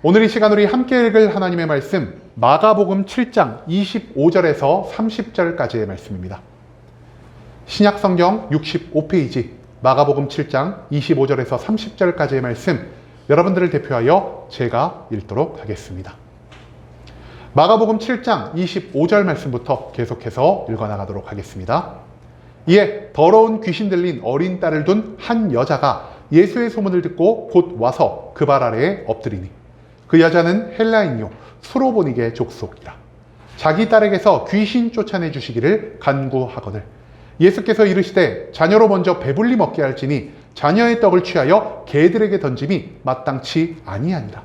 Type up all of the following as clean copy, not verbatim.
오늘 이 시간 우리 함께 읽을 하나님의 말씀 마가복음 7장 25절에서 30절까지의 말씀입니다. 신약성경 65페이지 마가복음 7장 25절에서 30절까지의 말씀 여러분들을 대표하여 제가 읽도록 하겠습니다. 마가복음 7장 25절 말씀부터 계속해서 읽어나가도록 하겠습니다. 이에 더러운 귀신 들린 어린 딸을 둔 한 여자가 예수의 소문을 듣고 곧 와서 그 발 아래에 엎드리니 그 여자는 헬라인요 수로보니게 족속이라. 자기 딸에게서 귀신 쫓아내 주시기를 간구하거늘 예수께서 이르시되 자녀로 먼저 배불리 먹게 할지니 자녀의 떡을 취하여 개들에게 던짐이 마땅치 아니하니라.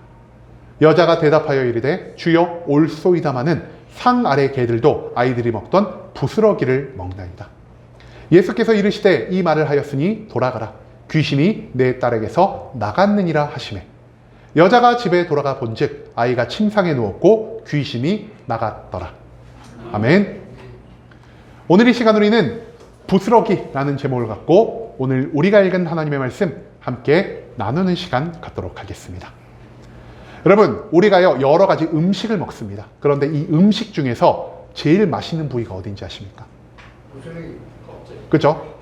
여자가 대답하여 이르되 주여 올소이다마는 상 아래 개들도 아이들이 먹던 부스러기를 먹나이다. 예수께서 이르시되 이 말을 하였으니 돌아가라. 귀신이 내 딸에게서 나갔느니라 하시매 여자가 집에 돌아가 본즉 아이가 침상에 누웠고 귀신이 나갔더라. 아멘. 오늘 이 시간 우리는 부스러기라는 제목을 갖고 오늘 우리가 읽은 하나님의 말씀 함께 나누는 시간 갖도록 하겠습니다. 여러분, 우리가요 여러 가지 음식을 먹습니다. 그런데 이 음식 중에서 제일 맛있는 부위가 어딘지 아십니까? 그죠?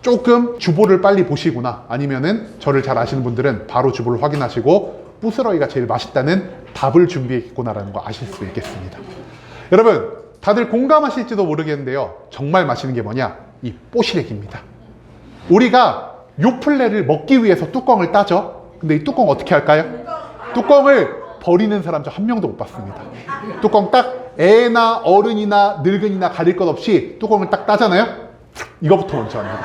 조금 주보를 빨리 보시거나 아니면은 저를 잘 아시는 분들은 바로 주보를 확인하시고 부스러기가 제일 맛있다는 답을 준비했구나라는 거 아실 수 있겠습니다. 여러분, 다들 공감하실지도 모르겠는데요. 정말 맛있는 게 뭐냐? 이 뽀시래기입니다. 우리가 요플레를 먹기 위해서 뚜껑을 따죠. 근데 이 뚜껑 어떻게 할까요? 뚜껑을 버리는 사람 저 한 명도 못 봤습니다. 뚜껑 딱 애나 어른이나 늙은이나 가릴 것 없이 뚜껑을 딱 따잖아요. 이거부터 먼저 합니다.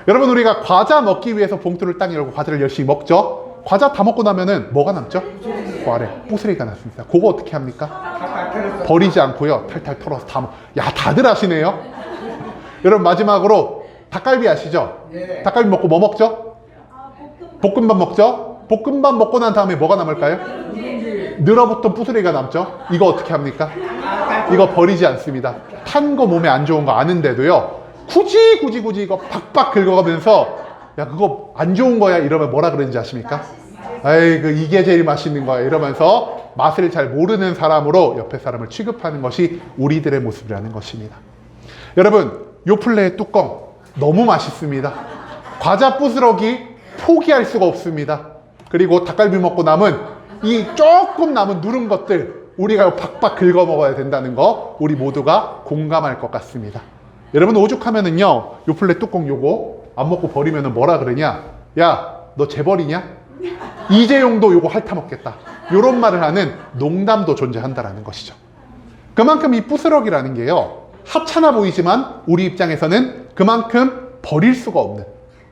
여러분, 우리가 과자 먹기 위해서 봉투를 딱 열고 과자를 열심히 먹죠. 과자 다 먹고 나면은 뭐가 남죠? 그 아래 뽀스레기가 남습니다. 그거 어떻게 합니까? 버리지 않고요 탈탈 털어서 다 야, 다들 아시네요. 여러분, 마지막으로 닭갈비 아시죠? 닭갈비 먹고 뭐 먹죠? 볶음밥 먹죠? 볶음밥 먹고 난 다음에 뭐가 남을까요? 늘어붙은 부스러기가 남죠? 이거 어떻게 합니까? 이거 버리지 않습니다. 탄 거 몸에 안 좋은 거 아는데도요 굳이 이거 박박 긁어가면서 야, 그거 안 좋은 거야 이러면 뭐라 그러는지 아십니까? 아이고, 이게 제일 맛있는 거야 이러면서 맛을 잘 모르는 사람으로 옆에 사람을 취급하는 것이 우리들의 모습이라는 것입니다. 여러분, 요플레의 뚜껑 너무 맛있습니다. 과자 부스러기 포기할 수가 없습니다. 그리고 닭갈비 먹고 남은 이 조금 남은 누른 것들 우리가 박박 긁어 먹어야 된다는 거 우리 모두가 공감할 것 같습니다. 여러분, 오죽하면은요 요플레 뚜껑 요거 안 먹고 버리면은 뭐라 그러냐? 야, 너 재벌이냐? 이재용도 요거 핥아 먹겠다. 요런 말을 하는 농담도 존재한다라는 것이죠. 그만큼 이 부스러기라는 게요 하찮아 보이지만 우리 입장에서는 그만큼 버릴 수가 없는,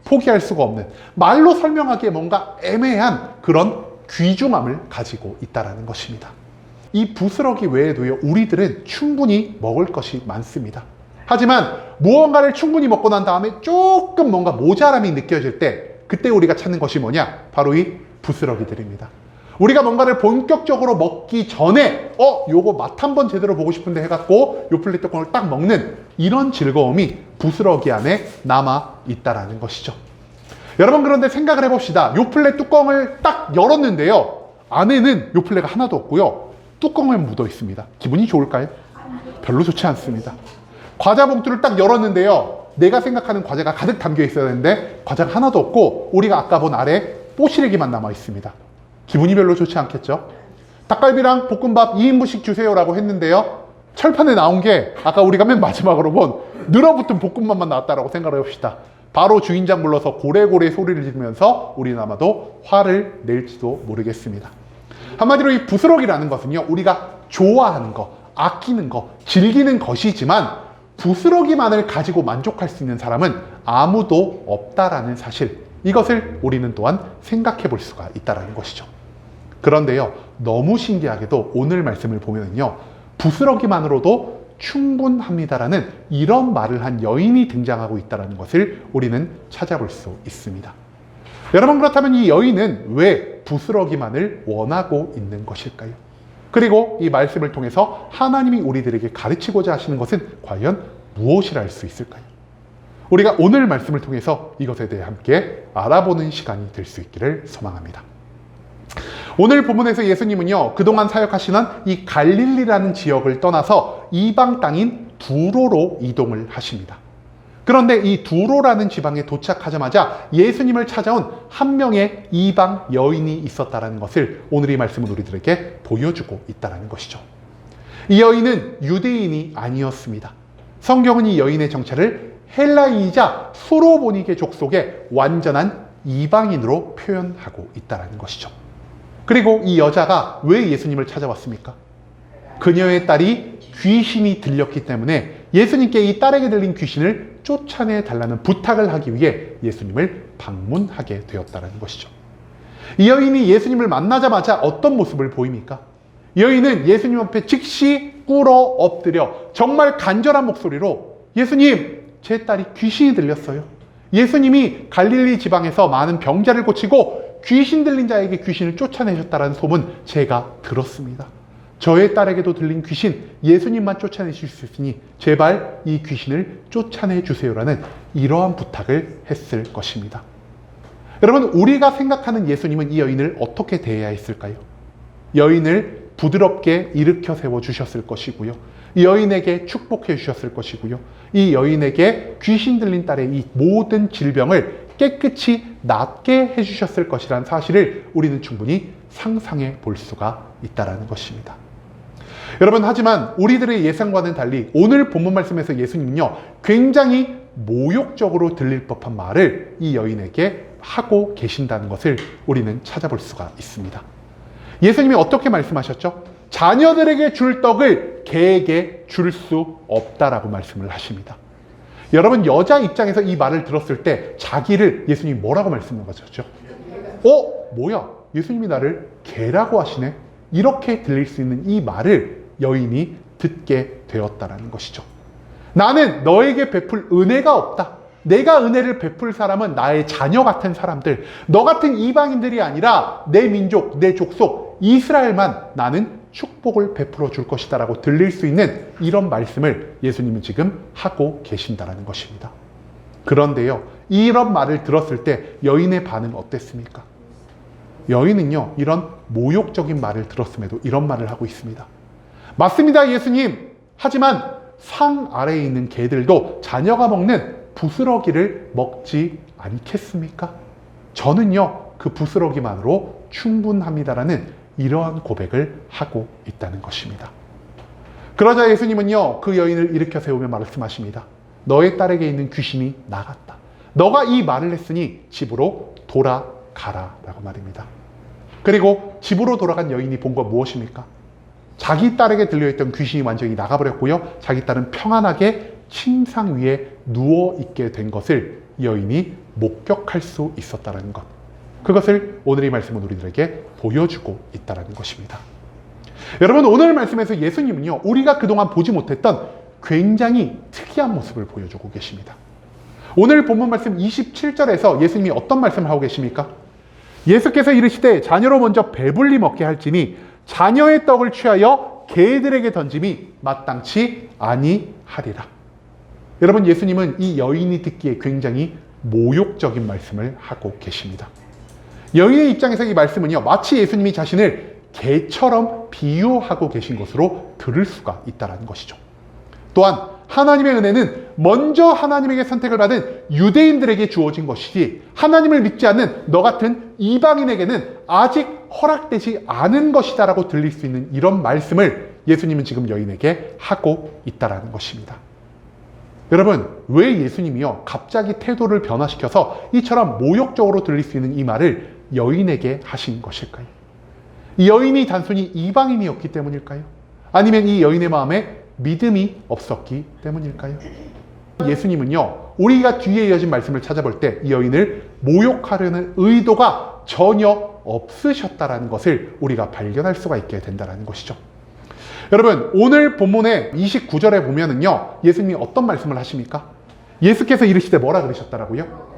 포기할 수가 없는, 말로 설명하기에 뭔가 애매한 그런 귀중함을 가지고 있다라는 것입니다. 이 부스러기 외에도요 우리들은 충분히 먹을 것이 많습니다. 하지만 무언가를 충분히 먹고 난 다음에 조금 뭔가 모자람이 느껴질 때 그때 우리가 찾는 것이 뭐냐? 바로 이 부스러기들입니다. 우리가 뭔가를 본격적으로 먹기 전에 요거 맛 한번 제대로 보고 싶은데 해갖고 요플레 뚜껑을 딱 먹는 이런 즐거움이 부스러기 안에 남아 있다라는 것이죠. 여러분, 그런데 생각을 해봅시다. 요플레 뚜껑을 딱 열었는데요 안에는 요플레가 하나도 없고요 뚜껑에 묻어 있습니다. 기분이 좋을까요? 별로 좋지 않습니다. 과자 봉투를 딱 열었는데요 내가 생각하는 과자가 가득 담겨 있어야 되는데 과자가 하나도 없고 우리가 아까 본 아래 뽀시래기만 남아 있습니다. 기분이 별로 좋지 않겠죠? 닭갈비랑 볶음밥 2인분씩 주세요라고 했는데요 철판에 나온 게 아까 우리가 맨 마지막으로 본 늘어붙은 볶음밥만 나왔다라고 생각을 해봅시다. 바로 주인장 불러서 고래고래 소리를 지르면서 우리는 아마도 화를 낼지도 모르겠습니다. 한마디로 이 부스러기라는 것은요 우리가 좋아하는 거, 아끼는 거, 즐기는 것이지만 부스러기만을 가지고 만족할 수 있는 사람은 아무도 없다라는 사실, 이것을 우리는 또한 생각해 볼 수가 있다는 것이죠. 그런데요 너무 신기하게도 오늘 말씀을 보면요 부스러기만으로도 충분합니다라는 이런 말을 한 여인이 등장하고 있다는 것을 우리는 찾아볼 수 있습니다. 여러분, 그렇다면 이 여인은 왜 부스러기만을 원하고 있는 것일까요? 그리고 이 말씀을 통해서 하나님이 우리들에게 가르치고자 하시는 것은 과연 무엇이라 할 수 있을까요? 우리가 오늘 말씀을 통해서 이것에 대해 함께 알아보는 시간이 될 수 있기를 소망합니다. 오늘 본문에서 예수님은요, 그동안 사역하시는 이 갈릴리라는 지역을 떠나서 이방 땅인 두로로 이동을 하십니다. 그런데 이 두로라는 지방에 도착하자마자 예수님을 찾아온 한 명의 이방 여인이 있었다는 것을 오늘 이 말씀은 우리들에게 보여주고 있다는 것이죠. 이 여인은 유대인이 아니었습니다. 성경은 이 여인의 정체를 헬라인이자 수로보니게 족속의 완전한 이방인으로 표현하고 있다는 것이죠. 그리고 이 여자가 왜 예수님을 찾아왔습니까? 그녀의 딸이 귀신이 들렸기 때문에 예수님께 이 딸에게 들린 귀신을 쫓아내 달라는 부탁을 하기 위해 예수님을 방문하게 되었다는 것이죠. 이 여인이 예수님을 만나자마자 어떤 모습을 보입니까? 이 여인은 예수님 앞에 즉시 꿇어 엎드려 정말 간절한 목소리로 예수님, 제 딸이 귀신이 들렸어요. 예수님이 갈릴리 지방에서 많은 병자를 고치고 귀신 들린 자에게 귀신을 쫓아내셨다는 소문 제가 들었습니다. 저의 딸에게도 들린 귀신 예수님만 쫓아내실 수 있으니 제발 이 귀신을 쫓아내 주세요라는 이러한 부탁을 했을 것입니다. 여러분, 우리가 생각하는 예수님은 이 여인을 어떻게 대해야 했을까요? 여인을 부드럽게 일으켜 세워 주셨을 것이고요. 이 여인에게 축복해 주셨을 것이고요. 이 여인에게 귀신 들린 딸의 이 모든 질병을 깨끗이 낫게 해주셨을 것이라는 사실을 우리는 충분히 상상해 볼 수가 있다는 것입니다. 여러분, 하지만 우리들의 예상과는 달리 오늘 본문 말씀에서 예수님은요, 굉장히 모욕적으로 들릴 법한 말을 이 여인에게 하고 계신다는 것을 우리는 찾아볼 수가 있습니다. 예수님이 어떻게 말씀하셨죠? 자녀들에게 줄 떡을 개에게 줄 수 없다라고 말씀을 하십니다. 여러분, 여자 입장에서 이 말을 들었을 때 자기를 예수님이 뭐라고 말씀하셨죠? 뭐야? 예수님이 나를 개라고 하시네? 이렇게 들릴 수 있는 이 말을 여인이 듣게 되었다는 것이죠. 나는 너에게 베풀 은혜가 없다. 내가 은혜를 베풀 사람은 나의 자녀 같은 사람들, 너 같은 이방인들이 아니라 내 민족, 내 족속, 이스라엘만 나는 축복을 베풀어 줄 것이다 라고 들릴 수 있는 이런 말씀을 예수님은 지금 하고 계신다는 것입니다. 그런데요, 이런 말을 들었을 때 여인의 반응 어땠습니까? 여인은요, 이런 모욕적인 말을 들었음에도 이런 말을 하고 있습니다. 맞습니다, 예수님. 하지만 상 아래에 있는 개들도 자녀가 먹는 부스러기를 먹지 않겠습니까? 저는요, 그 부스러기만으로 충분합니다라는 이러한 고백을 하고 있다는 것입니다. 그러자 예수님은요, 그 여인을 일으켜 세우며 말씀하십니다. 너의 딸에게 있는 귀신이 나갔다. 너가 이 말을 했으니 집으로 돌아가라 라고 말입니다. 그리고 집으로 돌아간 여인이 본 건 무엇입니까? 자기 딸에게 들려있던 귀신이 완전히 나가버렸고요, 자기 딸은 평안하게 침상 위에 누워있게 된 것을 여인이 목격할 수 있었다는 것. 그것을 오늘 이 말씀은 우리들에게 보여주고 있다는 것입니다. 여러분, 오늘 말씀에서 예수님은요, 우리가 그동안 보지 못했던 굉장히 특이한 모습을 보여주고 계십니다. 오늘 본문 말씀 27절에서 예수님이 어떤 말씀을 하고 계십니까? 예수께서 이르시되 자녀로 먼저 배불리 먹게 할지니 자녀의 떡을 취하여 개들에게 던짐이 마땅치 아니하리라. 여러분, 예수님은 이 여인이 듣기에 굉장히 모욕적인 말씀을 하고 계십니다. 여인의 입장에서 이 말씀은요, 마치 예수님이 자신을 개처럼 비유하고 계신 것으로 들을 수가 있다는 것이죠. 또한 하나님의 은혜는 먼저 하나님에게 선택을 받은 유대인들에게 주어진 것이지 하나님을 믿지 않는 너 같은 이방인에게는 아직 허락되지 않은 것이다 라고 들릴 수 있는 이런 말씀을 예수님은 지금 여인에게 하고 있다는 것입니다. 여러분, 왜 예수님이요, 갑자기 태도를 변화시켜서 이처럼 모욕적으로 들릴 수 있는 이 말을 여인에게 하신 것일까요? 이 여인이 단순히 이방인이었기 때문일까요? 아니면 이 여인의 마음에 믿음이 없었기 때문일까요? 예수님은요, 우리가 뒤에 이어진 말씀을 찾아볼 때 이 여인을 모욕하려는 의도가 전혀 없으셨다라는 것을 우리가 발견할 수가 있게 된다는 것이죠. 여러분, 오늘 본문의 29절에 보면은요, 예수님이 어떤 말씀을 하십니까? 예수께서 이르시되 뭐라 그러셨다라고요?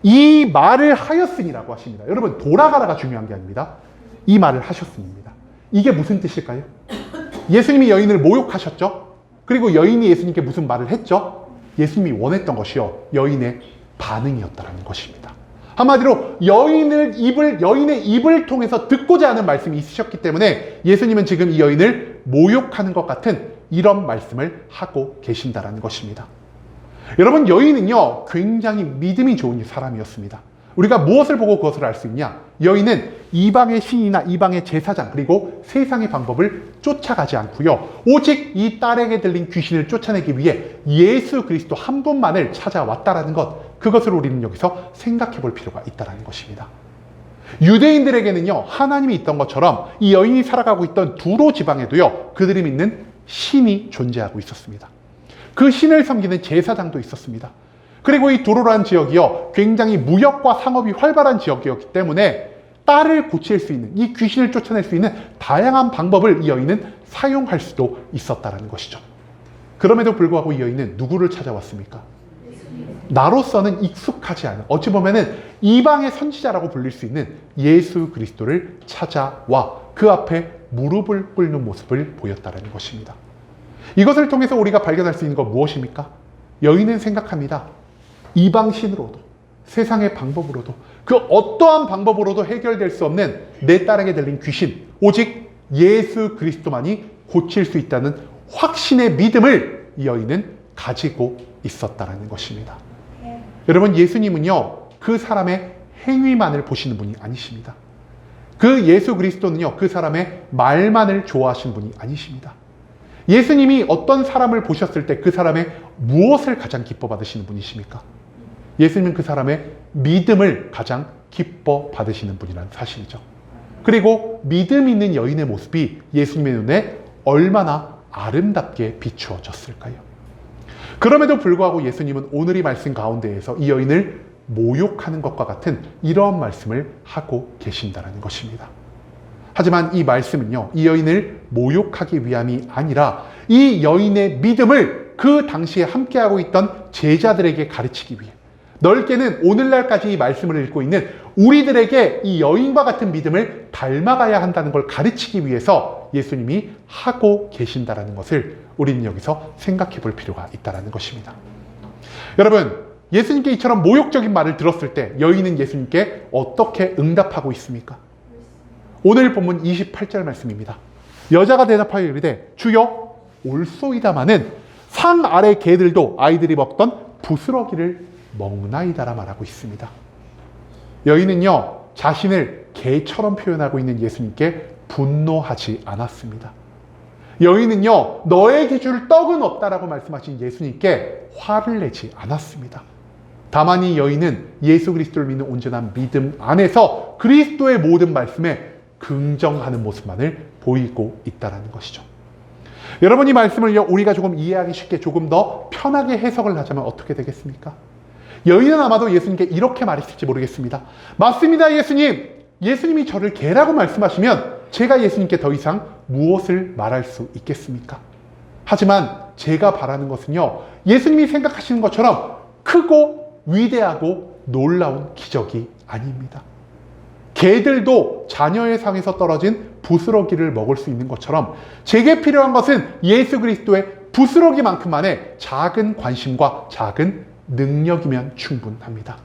이 말을 하였으니라고 하십니다. 여러분, 돌아가라가 중요한 게 아닙니다. 이 말을 하셨습니다. 이게 무슨 뜻일까요? 예수님이 여인을 모욕하셨죠? 그리고 여인이 예수님께 무슨 말을 했죠? 예수님이 원했던 것이요, 여인의 반응이었다는 것입니다. 한마디로 여인의 입을 통해서 듣고자 하는 말씀이 있으셨기 때문에 예수님은 지금 이 여인을 모욕하는 것 같은 이런 말씀을 하고 계신다는 것입니다. 여러분, 여인은요 굉장히 믿음이 좋은 사람이었습니다. 우리가 무엇을 보고 그것을 알 수 있냐? 여인은 이방의 신이나 이방의 제사장 그리고 세상의 방법을 쫓아가지 않고요, 오직 이 딸에게 들린 귀신을 쫓아내기 위해 예수 그리스도 한 분만을 찾아왔다라는 것, 그것을 우리는 여기서 생각해 볼 필요가 있다는 것입니다. 유대인들에게는요 하나님이 있던 것처럼 이 여인이 살아가고 있던 두로 지방에도요 그들이 믿는 신이 존재하고 있었습니다. 그 신을 섬기는 제사장도 있었습니다. 그리고 이 두로라는 지역이요 굉장히 무역과 상업이 활발한 지역이었기 때문에 딸을 고칠 수 있는, 이 귀신을 쫓아낼 수 있는 다양한 방법을 이 여인은 사용할 수도 있었다는 것이죠. 그럼에도 불구하고 이 여인은 누구를 찾아왔습니까? 나로서는 익숙하지 않은, 어찌 보면은 이방의 선지자라고 불릴 수 있는 예수 그리스도를 찾아와 그 앞에 무릎을 꿇는 모습을 보였다는 것입니다. 이것을 통해서 우리가 발견할 수 있는 건 무엇입니까? 여인은 생각합니다. 이방 신으로도, 세상의 방법으로도, 그 어떠한 방법으로도 해결될 수 없는 내 딸에게 들린 귀신, 오직 예수 그리스도만이 고칠 수 있다는 확신의 믿음을 이 여인은 가지고 있었다는 것입니다. 여러분, 예수님은요 그 사람의 행위만을 보시는 분이 아니십니다. 그 예수 그리스도는요 그 사람의 말만을 좋아하시는 분이 아니십니다. 예수님이 어떤 사람을 보셨을 때 그 사람의 무엇을 가장 기뻐 받으시는 분이십니까? 예수님은 그 사람의 믿음을 가장 기뻐 받으시는 분이라는 사실이죠. 그리고 믿음 있는 여인의 모습이 예수님의 눈에 얼마나 아름답게 비추어졌을까요? 그럼에도 불구하고 예수님은 오늘 이 말씀 가운데에서 이 여인을 모욕하는 것과 같은 이러한 말씀을 하고 계신다는 것입니다. 하지만 이 말씀은요, 이 여인을 모욕하기 위함이 아니라 이 여인의 믿음을 그 당시에 함께하고 있던 제자들에게 가르치기 위해, 넓게는 오늘날까지 이 말씀을 읽고 있는 우리들에게 이 여인과 같은 믿음을 닮아가야 한다는 걸 가르치기 위해서 예수님이 하고 계신다는 것을 우리는 여기서 생각해 볼 필요가 있다는 것입니다. 여러분, 예수님께 이처럼 모욕적인 말을 들었을 때 여인은 예수님께 어떻게 응답하고 있습니까? 오늘 본문 28절 말씀입니다. 여자가 대답하여 이르되 주여 올소이다마는 산 아래 개들도 아이들이 먹던 부스러기를 먹나이다라 말하고 있습니다. 여인은요 자신을 개처럼 표현하고 있는 예수님께 분노하지 않았습니다. 여인은요 너에게 줄 떡은 없다라고 말씀하신 예수님께 화를 내지 않았습니다. 다만 이 여인은 예수 그리스도를 믿는 온전한 믿음 안에서 그리스도의 모든 말씀에 긍정하는 모습만을 보이고 있다는 것이죠. 여러분, 이 말씀을 우리가 조금 이해하기 쉽게 조금 더 편하게 해석을 하자면 어떻게 되겠습니까? 여인은 아마도 예수님께 이렇게 말했을지 모르겠습니다. 맞습니다, 예수님. 예수님이 저를 개라고 말씀하시면 제가 예수님께 더 이상 무엇을 말할 수 있겠습니까? 하지만 제가 바라는 것은요, 예수님이 생각하시는 것처럼 크고 위대하고 놀라운 기적이 아닙니다. 개들도 자녀의 상에서 떨어진 부스러기를 먹을 수 있는 것처럼 제게 필요한 것은 예수 그리스도의 부스러기만큼만의 작은 관심과 작은 능력이면 충분합니다.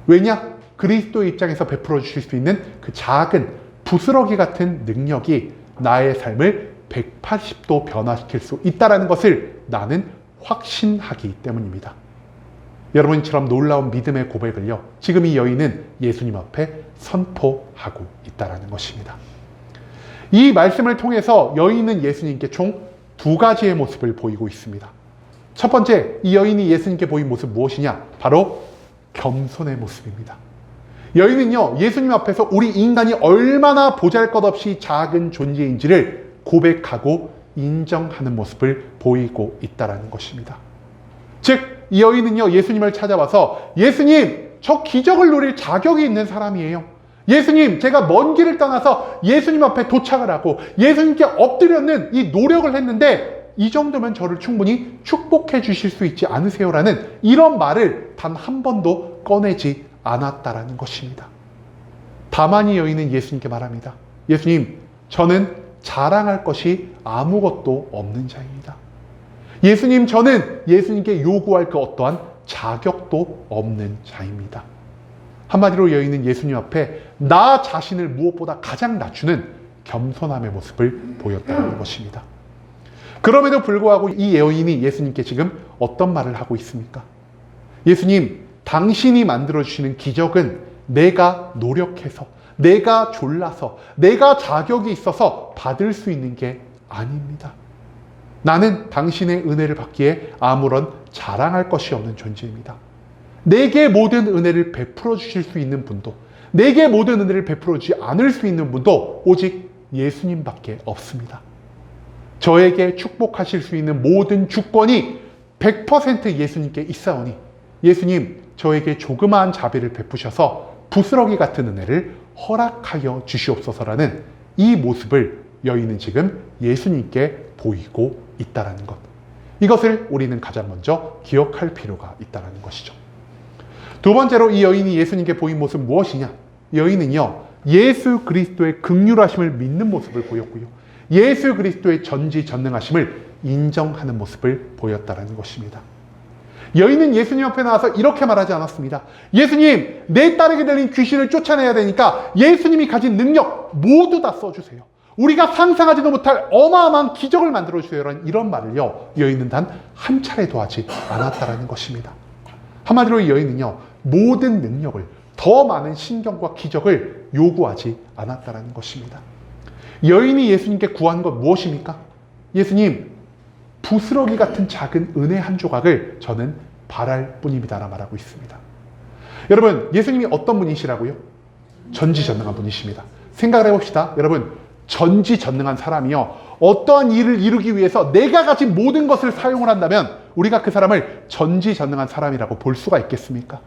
왜냐? 그리스도의 입장에서 베풀어 주실 수 있는 그 작은 부스러기 같은 능력이 나의 삶을 180도 변화시킬 수 있다는 것을 나는 확신하기 때문입니다. 여러분처럼 놀라운 믿음의 고백을요, 지금 이 여인은 예수님 앞에 선포하고 있다는 것입니다. 이 말씀을 통해서 여인은 예수님께 총 2가지의 모습을 보이고 있습니다. 첫 번째, 이 여인이 예수님께 보인 모습 무엇이냐? 바로 겸손의 모습입니다. 여인은요, 예수님 앞에서 우리 인간이 얼마나 보잘것없이 작은 존재인지를 고백하고 인정하는 모습을 보이고 있다는 것입니다. 즉, 이 여인은요, 예수님을 찾아와서 예수님, 저 기적을 누릴 자격이 있는 사람이에요. 예수님, 제가 먼 길을 떠나서 예수님 앞에 도착을 하고 예수님께 엎드려는 이 노력을 했는데 이 정도면 저를 충분히 축복해 주실 수 있지 않으세요라는 이런 말을 단 한 번도 꺼내지 않았다라는 것입니다. 다만 이 여인은 예수님께 말합니다. 예수님, 저는 자랑할 것이 아무것도 없는 자입니다. 예수님, 저는 예수님께 요구할 그 어떠한 자격도 없는 자입니다. 한마디로 여인은 예수님 앞에 나 자신을 무엇보다 가장 낮추는 겸손함의 모습을 보였다는 것입니다. 그럼에도 불구하고 이 여인이 예수님께 지금 어떤 말을 하고 있습니까? 예수님, 당신이 만들어주시는 기적은 내가 노력해서, 내가 졸라서, 내가 자격이 있어서 받을 수 있는 게 아닙니다. 나는 당신의 은혜를 받기에 아무런 자랑할 것이 없는 존재입니다. 내게 모든 은혜를 베풀어 주실 수 있는 분도, 내게 모든 은혜를 베풀어 주지 않을 수 있는 분도 오직 예수님밖에 없습니다. 저에게 축복하실 수 있는 모든 주권이 100% 예수님께 있사오니 예수님, 저에게 조그마한 자비를 베푸셔서 부스러기 같은 은혜를 허락하여 주시옵소서라는 이 모습을 여인은 지금 예수님께 보이고 있다는 것. 이것을 우리는 가장 먼저 기억할 필요가 있다는 것이죠. 두 번째로 이 여인이 예수님께 보인 모습 무엇이냐? 여인은요, 예수 그리스도의 긍휼하심을 믿는 모습을 보였고요. 예수 그리스도의 전지전능하심을 인정하는 모습을 보였다는 것입니다. 여인은 예수님 앞에 나와서 이렇게 말하지 않았습니다. 예수님, 내 딸에게 들린 귀신을 쫓아내야 되니까 예수님이 가진 능력 모두 다 써주세요. 우리가 상상하지도 못할 어마어마한 기적을 만들어주세요. 이런 말을요, 여인은 단 한 차례도 하지 않았다는 것입니다. 한마디로 이 여인은요, 모든 능력을, 더 많은 신경과 기적을 요구하지 않았다는 것입니다. 여인이 예수님께 구한 것 무엇입니까? 예수님, 부스러기 같은 작은 은혜 한 조각을 저는 바랄 뿐입니다라 말하고 있습니다. 여러분, 예수님이 어떤 분이시라고요? 전지전능한 분이십니다. 생각을 해봅시다. 여러분, 전지전능한 사람이요, 어떠한 일을 이루기 위해서 내가 가진 모든 것을 사용을 한다면 우리가 그 사람을 전지전능한 사람이라고 볼 수가 있겠습니까?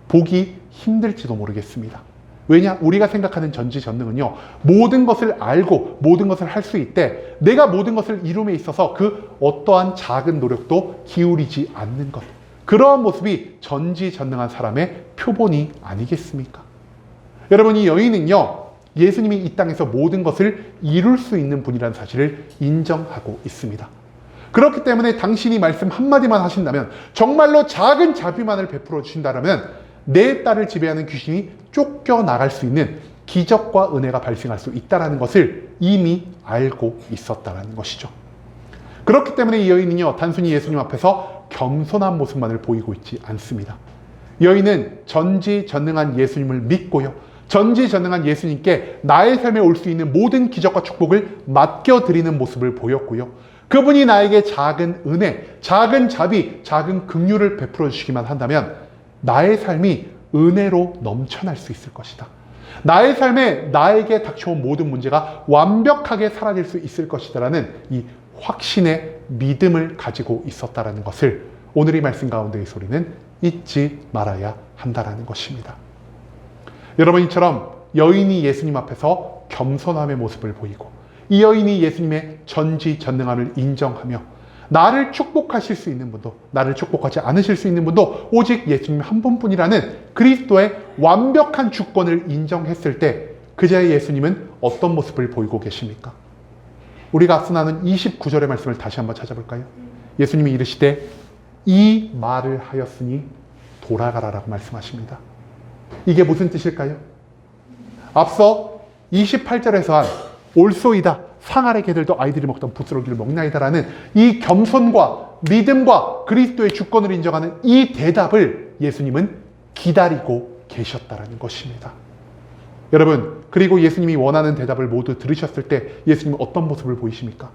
보기 힘들지도 모르겠습니다. 왜냐? 우리가 생각하는 전지전능은요, 모든 것을 알고 모든 것을 할 수 있되 내가 모든 것을 이룸에 있어서 그 어떠한 작은 노력도 기울이지 않는 것, 그러한 모습이 전지전능한 사람의 표본이 아니겠습니까? 여러분, 이 여인은요, 예수님이 이 땅에서 모든 것을 이룰 수 있는 분이라는 사실을 인정하고 있습니다. 그렇기 때문에 당신이 말씀 한마디만 하신다면, 정말로 작은 자비만을 베풀어 주신다면 내 딸을 지배하는 귀신이 쫓겨나갈 수 있는 기적과 은혜가 발생할 수 있다는 것을 이미 알고 있었다는 것이죠. 그렇기 때문에 이 여인은요, 단순히 예수님 앞에서 겸손한 모습만을 보이고 있지 않습니다. 여인은 전지전능한 예수님을 믿고요, 전지전능한 예수님께 나의 삶에 올 수 있는 모든 기적과 축복을 맡겨드리는 모습을 보였고요. 그분이 나에게 작은 은혜, 작은 자비, 작은 긍휼을 베풀어 주시기만 한다면 나의 삶이 은혜로 넘쳐날 수 있을 것이다. 나의 삶에 나에게 닥쳐온 모든 문제가 완벽하게 사라질 수 있을 것이다라는 이 확신의 믿음을 가지고 있었다는 것을 오늘 이 말씀 가운데의 소리는 잊지 말아야 한다는 것입니다. 여러분, 이처럼 여인이 예수님 앞에서 겸손함의 모습을 보이고 이 여인이 예수님의 전지전능함을 인정하며 나를 축복하실 수 있는 분도, 나를 축복하지 않으실 수 있는 분도 오직 예수님 한 분뿐이라는 그리스도의 완벽한 주권을 인정했을 때 그자의 예수님은 어떤 모습을 보이고 계십니까? 우리가 앞서 나눈 29절의 말씀을 다시 한번 찾아볼까요? 예수님이 이르시되 이 말을 하였으니 돌아가라라고 말씀하십니다. 이게 무슨 뜻일까요? 앞서 28절에서 한 올소이다, 상 아래 개들도 아이들이 먹던 부스러기를 먹나이다라는 이 겸손과 믿음과 그리스도의 주권을 인정하는 이 대답을 예수님은 기다리고 계셨다는 것입니다. 여러분, 그리고 예수님이 원하는 대답을 모두 들으셨을 때 예수님은 어떤 모습을 보이십니까?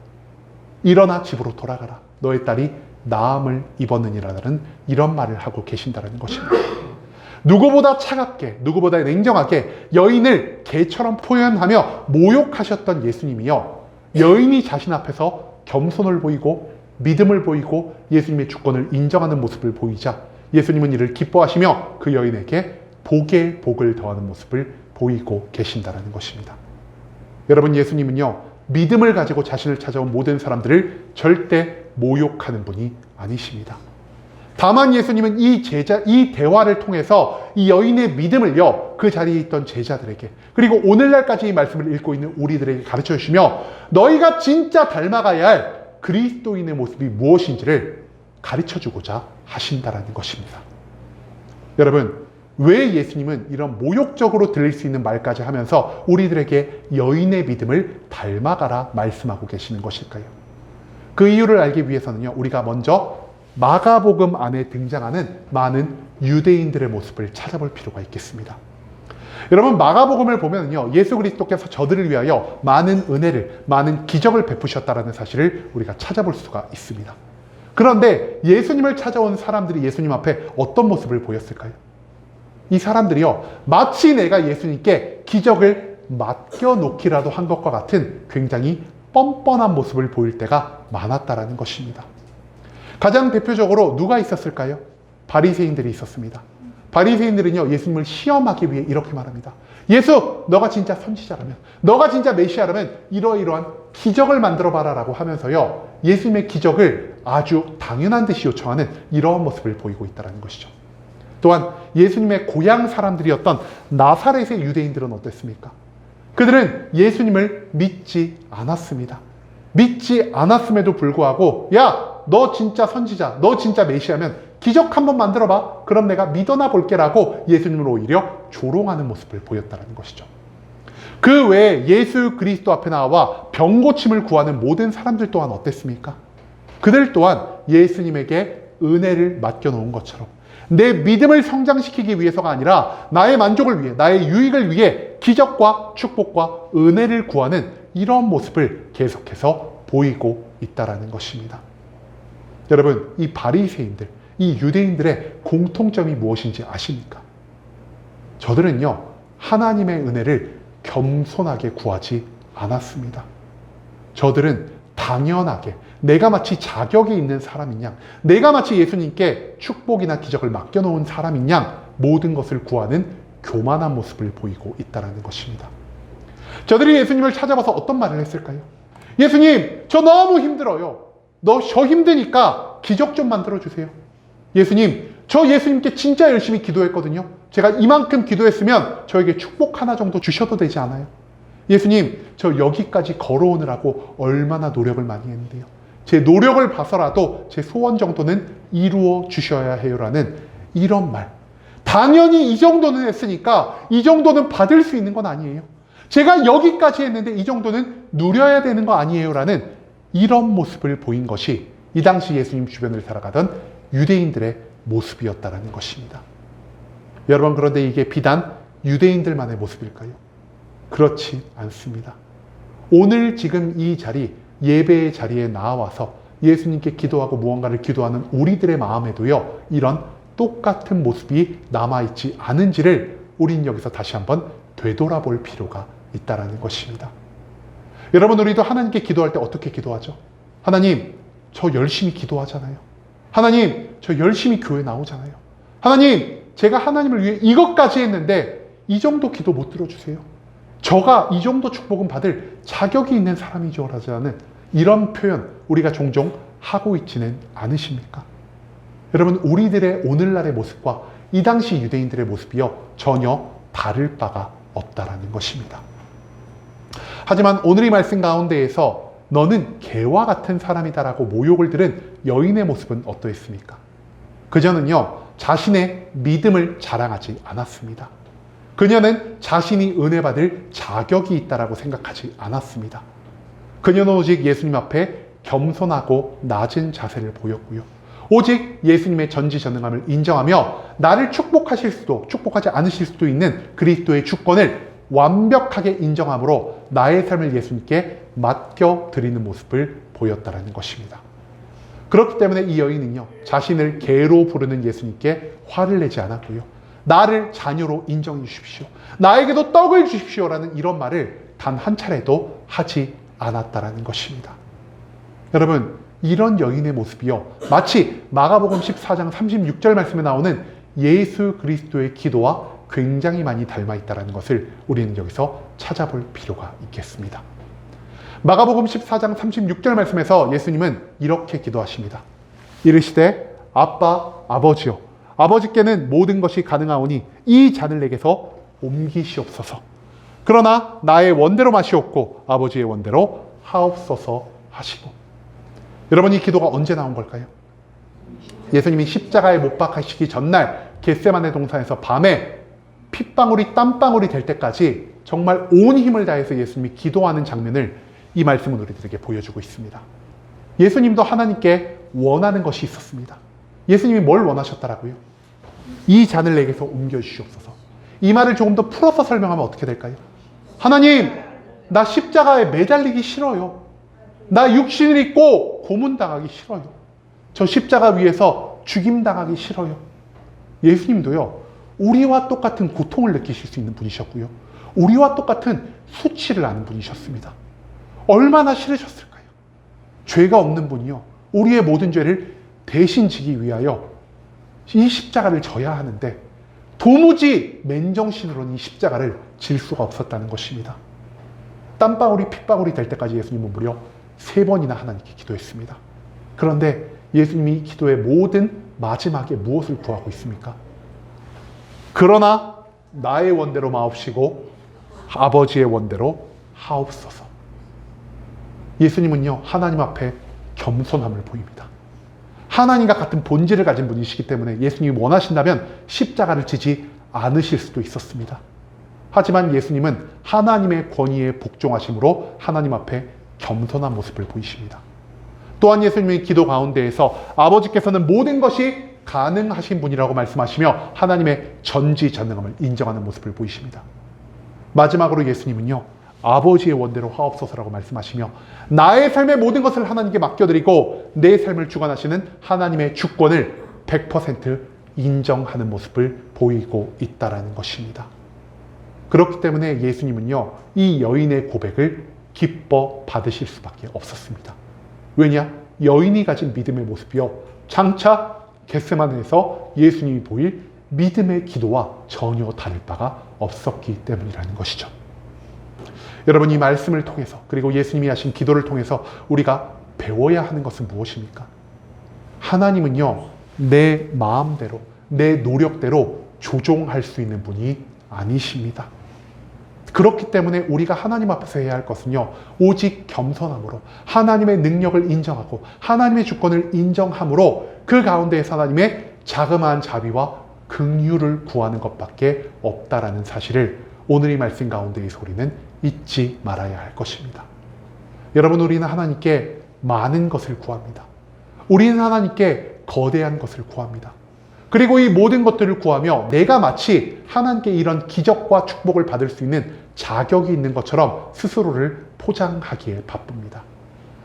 일어나 집으로 돌아가라, 너의 딸이 나음을 입었느니라는 이런 말을 하고 계신다는 것입니다. 누구보다 차갑게, 누구보다 냉정하게 여인을 개처럼 표현하며 모욕하셨던 예수님이요, 여인이 자신 앞에서 겸손을 보이고 믿음을 보이고 예수님의 주권을 인정하는 모습을 보이자 예수님은 이를 기뻐하시며 그 여인에게 복에 복을 더하는 모습을 보이고 계신다는 것입니다. 여러분, 예수님은요, 믿음을 가지고 자신을 찾아온 모든 사람들을 절대 모욕하는 분이 아니십니다. 다만 예수님은 이 대화를 통해서 이 여인의 믿음을요, 그 자리에 있던 제자들에게, 그리고 오늘날까지 이 말씀을 읽고 있는 우리들에게 가르쳐 주시며 너희가 진짜 닮아가야 할 그리스도인의 모습이 무엇인지를 가르쳐 주고자 하신다라는 것입니다. 여러분, 왜 예수님은 이런 모욕적으로 들릴 수 있는 말까지 하면서 우리들에게 여인의 믿음을 닮아가라 말씀하고 계시는 것일까요? 그 이유를 알기 위해서는요, 우리가 먼저 마가복음 안에 등장하는 많은 유대인들의 모습을 찾아볼 필요가 있겠습니다. 여러분, 마가복음을 보면요, 예수 그리스도께서 저들을 위하여 많은 은혜를, 많은 기적을 베푸셨다는 사실을 우리가 찾아볼 수가 있습니다. 그런데 예수님을 찾아온 사람들이 예수님 앞에 어떤 모습을 보였을까요? 이 사람들이요, 마치 내가 예수님께 기적을 맡겨놓기라도 한 것과 같은 굉장히 뻔뻔한 모습을 보일 때가 많았다라는 것입니다. 가장 대표적으로 누가 있었을까요? 바리새인들이 있었습니다. 바리새인들은요, 예수님을 시험하기 위해 이렇게 말합니다. 예수, 너가 진짜 선지자라면, 너가 진짜 메시아라면 이러이러한 기적을 만들어봐라 라고 하면서요, 예수님의 기적을 아주 당연한 듯이 요청하는 이러한 모습을 보이고 있다는 것이죠. 또한 예수님의 고향 사람들이었던 나사렛의 유대인들은 어땠습니까? 그들은 예수님을 믿지 않았습니다. 믿지 않았음에도 불구하고, 야, 너 진짜 선지자, 너 진짜 메시아면 기적 한번 만들어봐. 그럼 내가 믿어나 볼게라고 예수님을 오히려 조롱하는 모습을 보였다는 것이죠. 그 외에 예수 그리스도 앞에 나와 병 고침을 구하는 모든 사람들 또한 어땠습니까? 그들 또한 예수님에게 은혜를 맡겨놓은 것처럼 내 믿음을 성장시키기 위해서가 아니라 나의 만족을 위해, 나의 유익을 위해 기적과 축복과 은혜를 구하는 이런 모습을 계속해서 보이고 있다는 것입니다. 여러분, 이 바리새인들, 이 유대인들의 공통점이 무엇인지 아십니까? 저들은요, 하나님의 은혜를 겸손하게 구하지 않았습니다. 저들은 당연하게 내가 마치 자격이 있는 사람인 양, 내가 마치 예수님께 축복이나 기적을 맡겨놓은 사람인 양 모든 것을 구하는 교만한 모습을 보이고 있다는 것입니다. 저들이 예수님을 찾아봐서 어떤 말을 했을까요? 예수님, 저 너무 힘들어요. 저 힘드니까 기적 좀 만들어주세요. 예수님, 저 예수님께 진짜 열심히 기도했거든요. 제가 이만큼 기도했으면 저에게 축복 하나 정도 주셔도 되지 않아요? 예수님, 저 여기까지 걸어오느라고 얼마나 노력을 많이 했는데요. 제 노력을 봐서라도 제 소원 정도는 이루어 주셔야 해요라는 이런 말. 당연히 이 정도는 했으니까 이 정도는 받을 수 있는 건 아니에요. 제가 여기까지 했는데 이 정도는 누려야 되는 거 아니에요라는 이런 모습을 보인 것이 이 당시 예수님 주변을 살아가던 유대인들의 모습이었다는 것입니다. 여러분, 그런데 이게 비단 유대인들만의 모습일까요? 그렇지 않습니다. 오늘 지금 이 자리, 예배의 자리에 나와서 예수님께 기도하고 무언가를 기도하는 우리들의 마음에도요, 이런 똑같은 모습이 남아있지 않은지를 우린 여기서 다시 한번 되돌아볼 필요가 있다는 것입니다. 여러분, 우리도 하나님께 기도할 때 어떻게 기도하죠? 하나님, 저 열심히 기도하잖아요. 하나님, 저 열심히 교회 나오잖아요. 하나님, 제가 하나님을 위해 이것까지 했는데 이 정도 기도 못 들어주세요. 저가 이 정도 축복은 받을 자격이 있는 사람이죠 라는 이런 표현 우리가 종종 하고 있지는 않으십니까? 여러분, 우리들의 오늘날의 모습과 이 당시 유대인들의 모습이요, 전혀 다를 바가 없다라는 것입니다. 하지만 오늘 이 말씀 가운데에서 너는 개와 같은 사람이다라고 모욕을 들은 여인의 모습은 어떠했습니까? 그녀는요, 자신의 믿음을 자랑하지 않았습니다. 그녀는 자신이 은혜 받을 자격이 있다라고 생각하지 않았습니다. 그녀는 오직 예수님 앞에 겸손하고 낮은 자세를 보였고요. 오직 예수님의 전지전능함을 인정하며 나를 축복하실 수도 축복하지 않으실 수도 있는 그리스도의 주권을 완벽하게 인정함으로 나의 삶을 예수님께 맡겨드리는 모습을 보였다는 것입니다. 그렇기 때문에 이 여인은요, 자신을 개로 부르는 예수님께 화를 내지 않았고요. 나를 자녀로 인정해 주십시오. 나에게도 떡을 주십시오라는 이런 말을 단 한 차례도 하지 않았다는 것입니다. 여러분, 이런 여인의 모습이요, 마치 마가복음 14장 36절 말씀에 나오는 예수 그리스도의 기도와 굉장히 많이 닮아 있다는 것을 우리는 여기서 찾아볼 필요가 있겠습니다. 마가복음 14장 36절 말씀에서 예수님은 이렇게 기도하십니다. 이르시되 아빠, 아버지여, 아버지께는 모든 것이 가능하오니 이 잔을 내게서 옮기시옵소서. 그러나 나의 원대로 마시옵고 아버지의 원대로 하옵소서 하시고. 여러분, 이 기도가 언제 나온 걸까요? 예수님이 십자가에 못 박히시기 전날 겟세마네 동산에서 밤에 핏방울이 땀방울이 될 때까지 정말 온 힘을 다해서 예수님이 기도하는 장면을 이 말씀은 우리들에게 보여주고 있습니다. 예수님도 하나님께 원하는 것이 있었습니다. 예수님이 뭘 원하셨더라고요? 이 잔을 내게서 옮겨주시옵소서. 이 말을 조금 더 풀어서 설명하면 어떻게 될까요? 하나님, 나 십자가에 매달리기 싫어요. 나 육신을 입고 고문당하기 싫어요. 저 십자가 위에서 죽임당하기 싫어요. 예수님도요, 우리와 똑같은 고통을 느끼실 수 있는 분이셨고요. 우리와 똑같은 수치를 아는 분이셨습니다. 얼마나 싫으셨을까요? 죄가 없는 분이요, 우리의 모든 죄를 대신 지기 위하여 이 십자가를 져야 하는데 도무지 맨정신으로는 이 십자가를 질 수가 없었다는 것입니다. 땀방울이 핏방울이 될 때까지 예수님은 무려 3번이나 하나님께 기도했습니다. 그런데 예수님이 기도의 모든 마지막에 무엇을 구하고 있습니까? 그러나 나의 원대로 마옵시고 아버지의 원대로 하옵소서. 예수님은요, 하나님 앞에 겸손함을 보입니다. 하나님과 같은 본질을 가진 분이시기 때문에 예수님이 원하신다면 십자가를 지지 않으실 수도 있었습니다. 하지만 예수님은 하나님의 권위에 복종하심으로 하나님 앞에 겸손한 모습을 보이십니다. 또한 예수님의 기도 가운데에서 아버지께서는 모든 것이 가능하신 분이라고 말씀하시며 하나님의 전지전능함을 인정하는 모습을 보이십니다. 마지막으로 예수님은요, 아버지의 원대로 하옵소서라고 말씀하시며 나의 삶의 모든 것을 하나님께 맡겨드리고 내 삶을 주관하시는 하나님의 주권을 100% 인정하는 모습을 보이고 있다는 것입니다. 그렇기 때문에 예수님은요, 이 여인의 고백을 기뻐 받으실 수밖에 없었습니다. 왜냐? 여인이 가진 믿음의 모습이요, 장차 겟세마네에서 예수님이 보일 믿음의 기도와 전혀 다를 바가 없었기 때문이라는 것이죠. 여러분, 이 말씀을 통해서, 그리고 예수님이 하신 기도를 통해서 우리가 배워야 하는 것은 무엇입니까? 하나님은요, 내 마음대로, 내 노력대로 조종할 수 있는 분이 아니십니다. 그렇기 때문에 우리가 하나님 앞에서 해야 할 것은요, 오직 겸손함으로 하나님의 능력을 인정하고 하나님의 주권을 인정함으로 그 가운데에서 하나님의 자그마한 자비와 긍휼을 구하는 것밖에 없다라는 사실을 오늘 이 말씀 가운데에서 우리는 잊지 말아야 할 것입니다. 여러분, 우리는 하나님께 많은 것을 구합니다. 우리는 하나님께 거대한 것을 구합니다. 그리고 이 모든 것들을 구하며 내가 마치 하나님께 이런 기적과 축복을 받을 수 있는 자격이 있는 것처럼 스스로를 포장하기에 바쁩니다.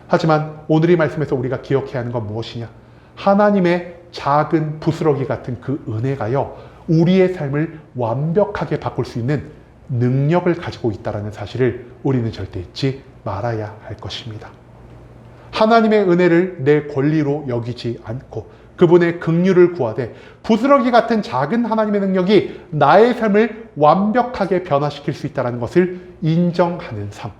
하지만 오늘 이 말씀에서 우리가 기억해야 하는 건 무엇이냐? 하나님의 작은 부스러기 같은 그 은혜가요, 우리의 삶을 완벽하게 바꿀 수 있는 능력을 가지고 있다는 사실을 우리는 절대 잊지 말아야 할 것입니다. 하나님의 은혜를 내 권리로 여기지 않고 그분의 긍휼을 구하되 부스러기 같은 작은 하나님의 능력이 나의 삶을 완벽하게 변화시킬 수 있다는 것을 인정하는 삶.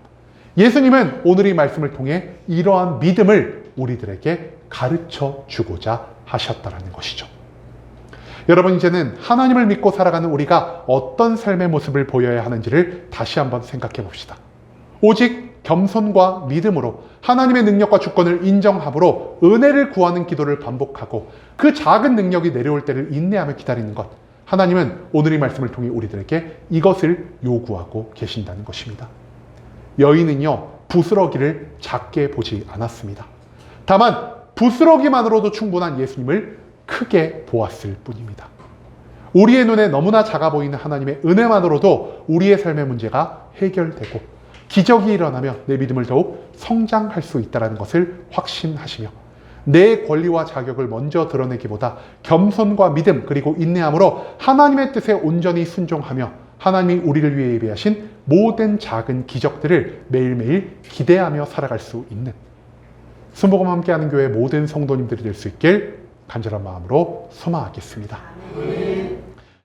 예수님은 오늘 이 말씀을 통해 이러한 믿음을 우리들에게 가르쳐 주고자 하셨다는 것이죠. 여러분, 이제는 하나님을 믿고 살아가는 우리가 어떤 삶의 모습을 보여야 하는지를 다시 한번 생각해 봅시다. 오직 겸손과 믿음으로 하나님의 능력과 주권을 인정함으로 은혜를 구하는 기도를 반복하고 그 작은 능력이 내려올 때를 인내하며 기다리는 것. 하나님은 오늘 이 말씀을 통해 우리들에게 이것을 요구하고 계신다는 것입니다. 여인은요, 부스러기를 작게 보지 않았습니다. 다만 부스러기만으로도 충분한 예수님을 크게 보았을 뿐입니다. 우리의 눈에 너무나 작아 보이는 하나님의 은혜만으로도 우리의 삶의 문제가 해결되고 기적이 일어나며 내 믿음을 더욱 성장할 수 있다는 것을 확신하시며 내 권리와 자격을 먼저 드러내기보다 겸손과 믿음 그리고 인내함으로 하나님의 뜻에 온전히 순종하며 하나님이 우리를 위해 예비하신 모든 작은 기적들을 매일매일 기대하며 살아갈 수 있는 순복음 함께하는 교회 모든 성도님들이 될 수 있길 간절한 마음으로 소망하겠습니다.